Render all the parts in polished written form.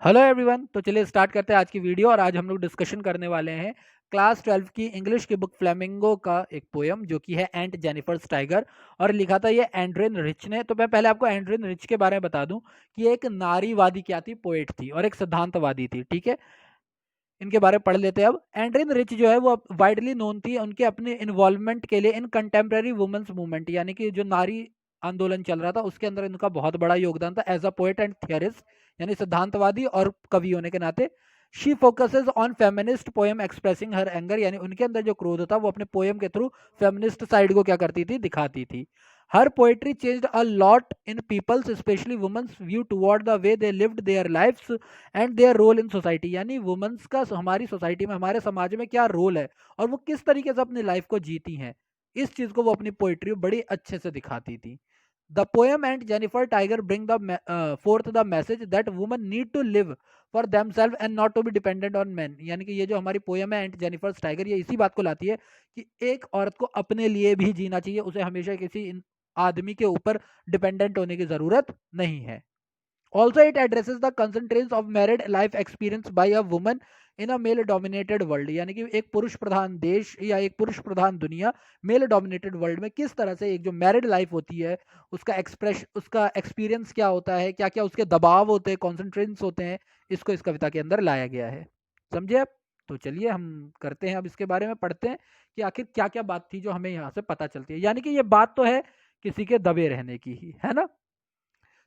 Hello everyone. तो चलिए start करते हैं आज की वीडियो। और आज हम लोग डिस्कशन करने वाले हैं क्लास 12 की इंग्लिश की बुक फ्लेमिंगो का एक पोयम जो कि है एंट जेनिफर्स टाइगर। और लिखा था ये एंड्रिन रिच ने। तो मैं पहले आपको एंड्रिन रिच के बारे में बता दूं कि ये एक नारीवादी क्या थी, पोएट थी और एक सिद्धांतवादी थी। ठीक है, इनके बारे में पढ़ लेते हैं। अब एंड्रिन रिच जो है वो वाइडली नोन थी उनके अपने इन्वॉल्वमेंट के लिए इन कंटेम्प्रेरी वुमेन्स मूवमेंट, यानी कि जो नारी आंदोलन चल रहा था उसके अंदर इनका बहुत बड़ा योगदान था as a poet and theorist, यानी सिद्धांतवादी और कवि होने के नाते। She focuses on feminist poem expressing her anger, यानी उनके अंदर जो क्रोध था वो अपने पोएम के थ्रू फेमिनिस्ट साइड को क्या करती थी, दिखाती थी। हर poetry changed a lot in people's specially women's view toward the way they lived their lifes and their role in society, यानी वुमेन्स का हमारी सोसाइटी में, हमारे समाज में क्या रोल है और वो किस तरीके से अपनी लाइफ को जीती हैं, इस चीज को वो अपनी पोइट्री में बड़ी अच्छे से दिखाती थी। The poem and Jennifer tiger bring the forth the message that women need to live for themselves and not to be dependent on man, यानी कि ये जो हमारी पोएम है एंड जेनिफर टाइगर, ये इसी बात को लाती है कि एक औरत को अपने लिए भी जीना चाहिए, उसे हमेशा किसी आदमी के ऊपर डिपेंडेंट होने की जरूरत नहीं है। Also, it addresses the constraints of married life experience by a woman in a male dominated world, यानी कि एक पुरुष प्रधान देश या एक पुरुष प्रधान दुनिया, मेल डोमिनेटेड वर्ल्ड में किस तरह से एक जो मैरिड लाइफ होती है उसका एक्सपीरियंस क्या होता है, क्या क्या उसके दबाव होते हैं, कॉन्सेंट्रेंट्स होते हैं, इसको इस कविता के अंदर लाया गया है। समझे आप? तो चलिए हम करते हैं, अब इसके बारे में पढ़ते हैं कि आखिर क्या क्या बात थी जो हमें यहाँ से पता चलती है। यानी कि ये बात तो है किसी के दबे रहने की ही, है ना।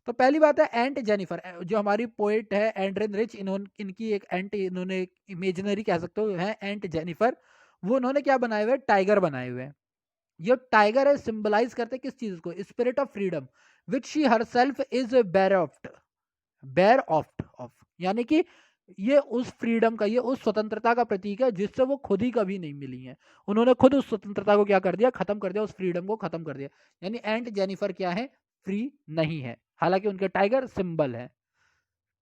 तो पहली बात है एंट जेनिफर, जो हमारी पोएट है एंड्रिन रिच, इन्होंने इनकी एक एंट, इन्होंने इमेजिनरी कह सकते हो है एंट जेनिफर। वो उन्होंने क्या बनाए हुए, टाइगर बनाए हुए हैं। ये टाइगर है, सिंबलाइज करते किस चीज को, spirit of freedom which she herself is बेर ऑफ, यानी कि ये उस फ्रीडम का, ये उस स्वतंत्रता का प्रतीक है जिससे वो खुद ही कभी नहीं मिली है। उन्होंने खुद उस स्वतंत्रता को क्या कर दिया, खत्म कर दिया, उस फ्रीडम को खत्म कर दिया। यानी एंट जेनिफर क्या है, फ्री नहीं है, हालांकि उनके टाइगर सिंबल है।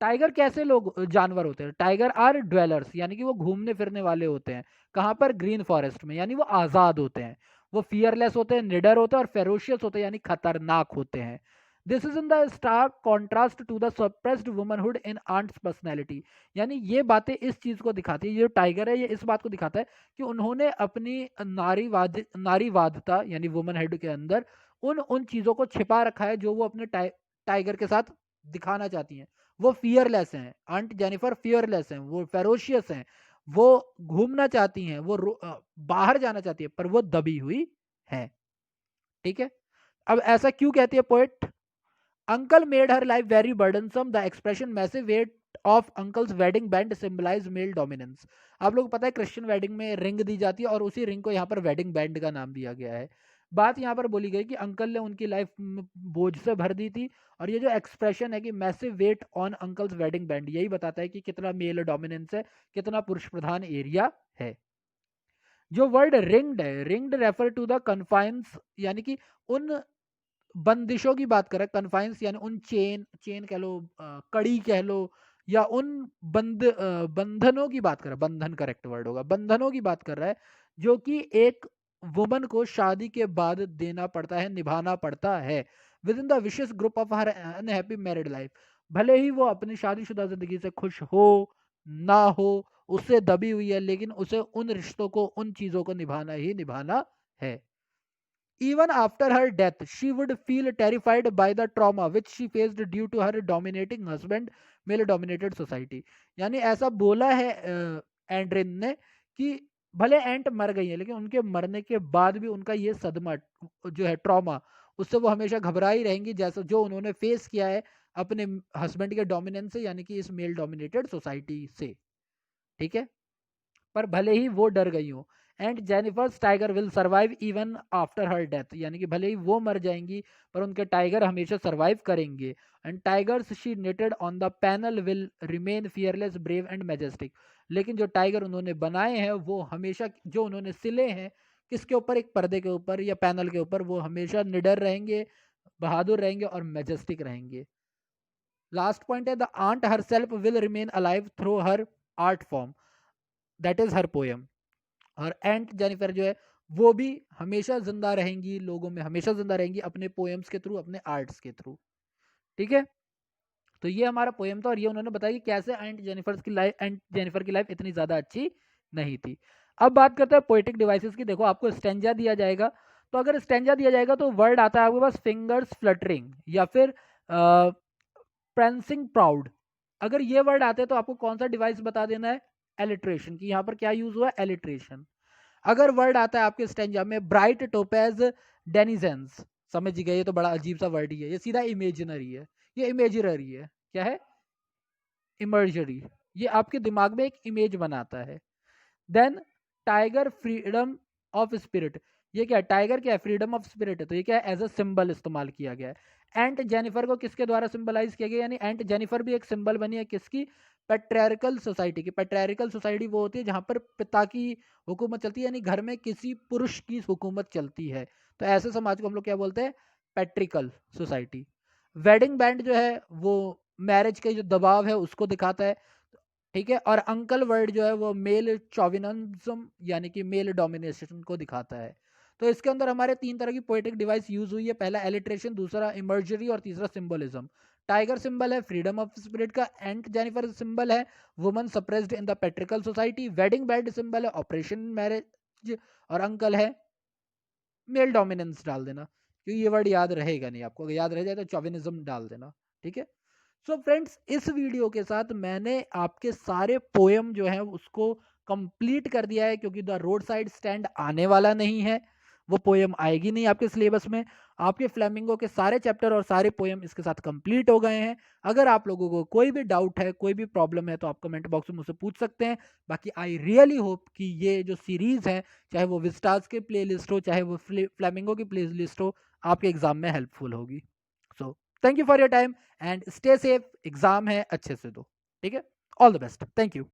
टाइगर कैसे लोग जानवर होते हैं, टाइगर आर ड्वेलर्स, यानी कि वो घूमने फिरने वाले होते हैं। कहाँ पर, ग्रीन फॉरेस्ट में, यानी वो आजाद होते हैं। वो फियरलेस होते हैं, निडर होते हैं और फेरोशियस होते हैं, यानी खतरनाक होते हैं। This is in the stark contrast to the suppressed womanhood in aunt's personality, यानी ये बातें इस चीज को दिखाती है, ये जो टाइगर है ये इस बात को दिखाता है कि उन्होंने अपनी नारीवादता यानी वुमन हेड के अंदर उन उन चीजों को छिपा रखा है जो वो अपने टाइगर के साथ दिखाना चाहती हैं। वो फियरलेस हैं, आंट जेनिफर फियरलेस हैं, वो फेरोशियस हैं, वो घूमना चाहती हैं, वो बाहर जाना चाहती है, पर वो दबी हुई है। ठीक है, अब ऐसा क्यों कहती है poet. Uncle made her life very burdensome, the expression massive weight of uncle's wedding band symbolize male dominance. आप लोग पता है क्रिश्चियन वेडिंग में रिंग दी जाती है और उसी रिंग को यहाँ पर वेडिंग बैंड का नाम दिया गया है। बात यहाँ पर बोली गई कि अंकल ने उनकी लाइफ बोझ से भर दी थी, और ये जो एक्सप्रेशन है कि massive weight on uncle's wedding band, यही बताता है कि कितना मेल डोमिनेंस है, कितना पुरुष प्रधान एरिया है। जो वर्ड रिंग्ड है, ringed refer to the confines, यानी कि उन बंदिशों की बात कर रहा है, कन्फाइंस यानी उन चेन चेन कह लो, कड़ी कह लो, या उन बंधनों की बात कर रहा है, बंधन करेक्ट वर्ड होगा, बंधनों की बात कर रहा है जो कि एक वुमन को शादी के बाद देना पड़ता है, निभाना पड़ता है विद इन द विशेष group of her unhappy married life. भले ही वो अपनी शादीशुदा जिंदगी से खुश हो ना हो, उससे दबी हुई है, लेकिन उसे उन रिश्तों को, उन चीजों को निभाना ही निभाना है। Even after her death, she would feel terrified by the trauma which she faced due to her dominating husband, male dominated society। यानी ऐसा बोला है एंड्रिन ने कि भले एंट मर गई है, लेकिन उनके मरने के बाद भी उनका ये सदमा जो है, ट्रॉमा, उससे वो हमेशा घबराई रहेंगी, जैसा जो उन्होंने फेस किया है अपने हस्बैंड के डोमिनेंस से, यानी कि इस मेल डोमिनेटेड सोसाइटी से। ठीक है, पर भले ही वो डर गई हो, and Jennifer's tiger will survive even after her death, यानी कि भले ही वो मर जाएंगी पर उनके टाइगर हमेशा सर्वाइव करेंगे। And tigers she knitted on the panel will remain fearless brave and majestic, लेकिन जो टाइगर उन्होंने बनाए हैं वो हमेशा, जो उन्होंने सिले हैं किसके ऊपर, एक पर्दे के ऊपर या पैनल के ऊपर, वो हमेशा निडर रहेंगे, बहादुर रहेंगे और मैजेस्टिक रहेंगे। लास्ट पॉइंट है the aunt herself will remain alive through her art form, that is her poem. और एंट जेनिफर जो है वो भी हमेशा जिंदा रहेंगी, लोगों में हमेशा जिंदा रहेंगी अपने पोएम्स के थ्रू, अपने आर्ट्स के थ्रू। ठीक है, तो ये हमारा पोएम था और ये उन्होंने बताया कि कैसे एंट जेनिफर की लाइफ इतनी ज़्यादा अच्छी नहीं थी। अब बात करते हैं पोएटिक डिवाइसेस की। देखो आपको स्टेंजा दिया जाएगा, तो अगर स्टेंजा दिया जाएगा तो वर्ड आता है आपके पास फिंगर्स फ्लटरिंग या फिर प्रेंसिंग प्राउड। अगर ये वर्ड आते हैं तो आपको कौन सा डिवाइस बता देना है, एलिट्रेशन, की यहाँ पर क्या यूज हुआ है, एलिट्रेशन। अगर वर्ड आता है आपके स्टेंजा में ब्राइट टोपेज डेनिजेंस, समझ गए, ये तो बड़ा अजीब सा वर्ड ही है, ये सीधा इमेजिनरी है, ये इमेजिनरी है, क्या है, इमर्जरी, ये आपके दिमाग में एक इमेज बनाता है। Then tiger freedom of spirit, ये क्या है, टाइगर क्या है, फ्रीडम ऑफ स्पिरिट है, तो ये क्या है, एज अ सिंबल इस्तेमाल किया गया है। एंट जेनिफर को किसके द्वारा सिंबलाइज किया गया, यानी एंट जेनिफर भी एक सिंबल बनी है किसकी, पेट्रियार्कल सोसाइटी की। पेट्रियार्कल सोसाइटी वो होती है जहां पर पिता की हुकूमत चलती है, यानी घर में किसी पुरुष की हुकूमत चलती है, तो ऐसे समाज को हम लोग क्या बोलते हैं, पेट्रिकल सोसाइटी। वेडिंग बैंड जो है वो मैरिज के जो दबाव है उसको दिखाता है, ठीक है। और अंकल वर्ड जो है वो मेल चौविनिज्म यानी कि मेल डोमिनेशन को दिखाता है। तो इसके अंदर हमारे तीन तरह की पोएटिक डिवाइस यूज हुई है, पहला एलिट्रेशन, दूसरा इमर्जरी और तीसरा सिंबलिज्म। टाइगर सिंबल है फ्रीडम ऑफ स्पिरिट का, एंट जेनिफर सिंबल है woman suppressed in the patriarchal society, wedding band symbol है ऑपरेशन मैरिज, और अंकल है मेल डोमिनेंस डाल देना, क्योंकि ये वर्ड याद रहेगा नहीं आपको, अगर याद रह जाए तो चौविनिज्म डाल देना, ठीक है। सो फ्रेंड्स, इस वीडियो के साथ मैंने आपके सारे पोएम जो हैं उसको कंप्लीट कर दिया है, क्योंकि द रोड साइड स्टैंड आने वाला नहीं है, वो पोएम आएगी नहीं आपके सिलेबस में। आपके फ्लेमिंगो के सारे चैप्टर और सारे पोएम इसके साथ कंप्लीट हो गए हैं। अगर आप लोगों को कोई भी डाउट है, कोई भी प्रॉब्लम है, तो आप कमेंट बॉक्स में मुझसे पूछ सकते हैं। बाकी आई रियली होप कि ये जो सीरीज है, चाहे वो विस्टास के प्ले लिस्ट हो, चाहे वो फ्लेमिंगो की प्ले लिस्ट हो, आपके एग्जाम में हेल्पफुल होगी। So thank you for your time and stay safe, exam है अच्छे से दो, ठीक है। All the best, thank you.